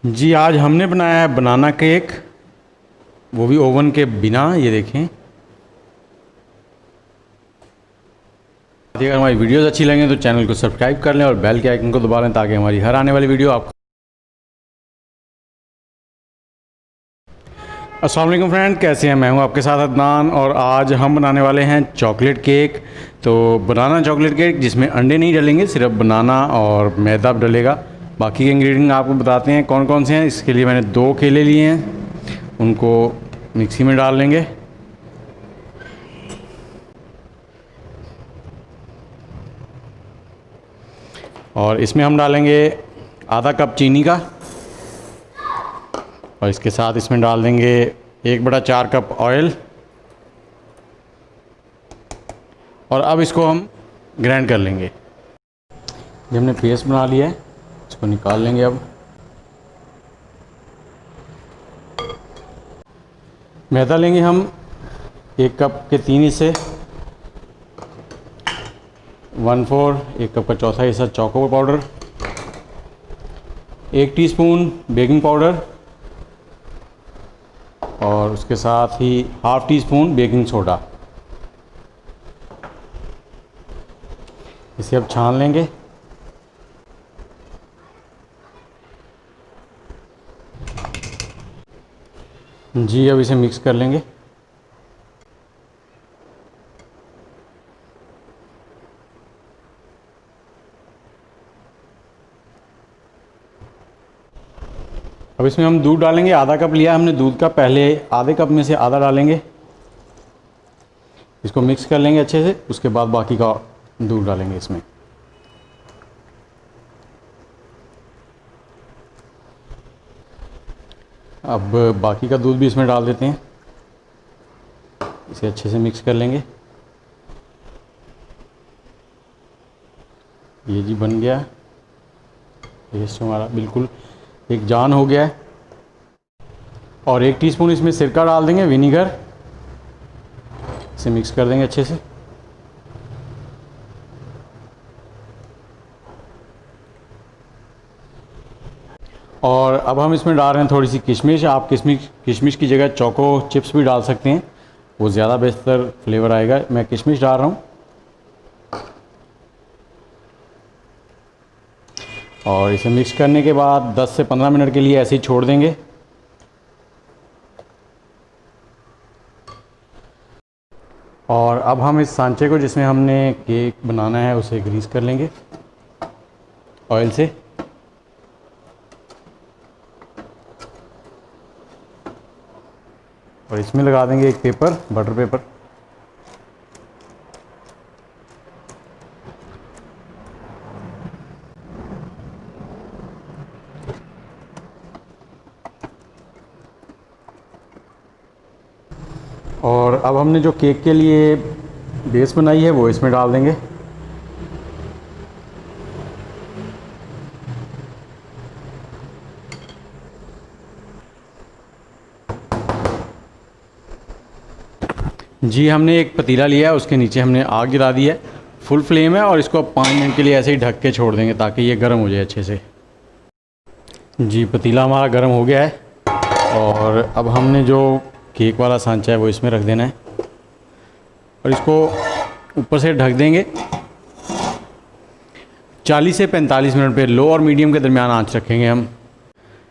जी आज हमने बनाया है बनाना केक, वो भी ओवन के बिना। ये देखें। अगर हमारी वीडियोस अच्छी लगे तो चैनल को सब्सक्राइब कर लें और बेल के आइकन को दबा लें ताकि हमारी हर आने वाली वीडियो आपको। अस्सलाम वालेकुम फ्रेंड, कैसे हैं? मैं हूं आपके साथ अदनान और आज हम बनाने वाले हैं चॉकलेट केक। तो बनाना चॉकलेट केक जिसमें अंडे नहीं डलेंगे, सिर्फ बनाना और मैदा डलेगा। बाकी के इंग्रेडिएंट आपको बताते हैं कौन कौन से हैं। इसके लिए मैंने 2 केले लिए हैं, उनको मिक्सी में डाल लेंगे। और इसमें हम डालेंगे आधा कप चीनी का, और इसके साथ इसमें डाल देंगे 1/4 कप ऑयल। और अब इसको हम ग्राइंड कर लेंगे। ये हमने पेस्ट बना लिया है, इसको निकाल लेंगे। अब मैदा लेंगे हम 1 कप के 3 हिस्से, 1/4 1 कप का चौथा हिस्सा choco powder, 1 teaspoon baking powder और उसके साथ ही ½ टीस्पून बेकिंग सोडा। इसे अब छान लेंगे। जी अब इसे मिक्स कर लेंगे। अब इसमें हम दूध डालेंगे। आधा कप लिया हमने दूध का, पहले आधे कप में से आधा डालेंगे। इसको मिक्स कर लेंगे अच्छे से, उसके बाद बाकी का दूध डालेंगे इसमें। अब बाकी का दूध भी इसमें डाल देते हैं, इसे अच्छे से मिक्स कर लेंगे। ये जी बन गया, पेस्ट हमारा बिल्कुल एक जान हो गया है। और 1 टीस्पून इसमें सिरका डाल देंगे, विनीगर। इसे मिक्स कर देंगे अच्छे से। और अब हम इसमें डाल रहे हैं थोड़ी सी किशमिश। आप किशमिश की जगह चोको चिप्स भी डाल सकते हैं, वो ज़्यादा बेहतर फ्लेवर आएगा। मैं किशमिश डाल रहा हूँ। और इसे मिक्स करने के बाद 10 से 15 मिनट के लिए ऐसे ही छोड़ देंगे। और अब हम इस सांचे को जिसमें हमने केक बनाना है उसे ग्रीस कर लेंगे ऑयल से। और इसमें लगा देंगे एक पेपर, बटर पेपर। और अब हमने जो केक के लिए बेस बनाई है वो इसमें डाल देंगे। जी हमने एक पतीला लिया है, उसके नीचे हमने आग जला दी है, फुल फ्लेम है। और इसको अब 5 मिनट के लिए ऐसे ही ढक के छोड़ देंगे ताकि ये गर्म हो जाए अच्छे से। जी पतीला हमारा गर्म हो गया है। और अब हमने जो केक वाला सांचा है वो इसमें रख देना है और इसको ऊपर से ढक देंगे। 40 से 45 मिनट पे लो और मीडियम के दरमियान आंच रखेंगे हम।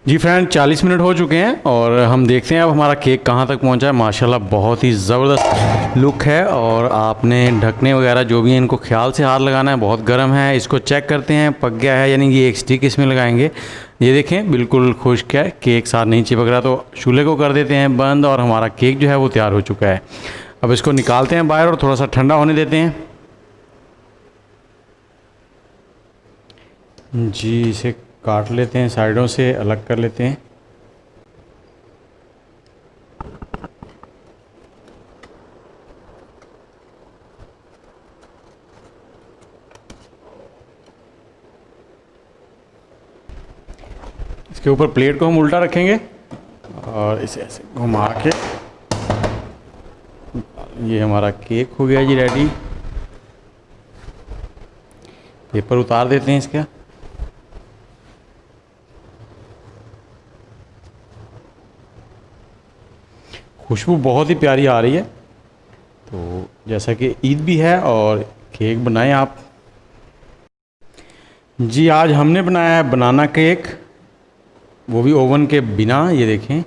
जी फ्रेंड 40 मिनट हो चुके हैं और हम देखते हैं अब हमारा केक कहाँ तक पहुँचा है। माशाल्लाह बहुत ही ज़बरदस्त लुक है। और आपने ढकने वगैरह जो भी है इनको ख्याल से हाथ लगाना है, बहुत गर्म है। इसको चेक करते हैं पक गया है, यानी कि एक स्टिक इसमें लगाएंगे। ये देखें बिल्कुल खुश्क है, केक साथ नहीं चिपक रहा। तो चूल्हे को कर देते हैं बंद और हमारा केक जो है वो तैयार हो चुका है। अब इसको निकालते हैं बाहर और थोड़ा सा ठंडा होने देते हैं। जी इसे काट लेते हैं, साइडों से अलग कर लेते हैं। इसके ऊपर प्लेट को हम उल्टा रखेंगे और इसे ऐसे घुमा के, ये हमारा केक हो गया जी रेडी। पेपर उतार देते हैं इसका। खुशबू बहुत ही प्यारी आ रही है। तो जैसा कि ईद भी है और केक बनाएं आप। जी आज हमने बनाया है बनाना केक, वो भी ओवन के बिना। ये देखें,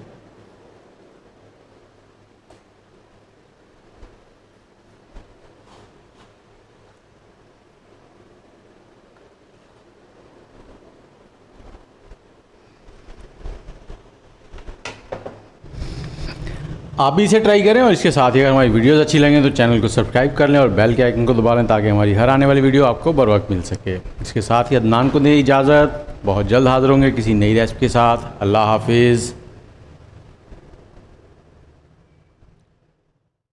आप भी इसे ट्राई करें और इसके साथ ही अगर हमारी वीडियोस अच्छी लगें तो चैनल को सब्सक्राइब कर लें और बेल के आइकन को दबा लें ताकि हमारी हर आने वाली वीडियो आपको बर वक्त मिल सके। इसके साथ ही अदनान को दें इजाज़त। बहुत जल्द हाज़िर होंगे किसी नई रेसिपी के साथ। अल्लाह हाफिज़।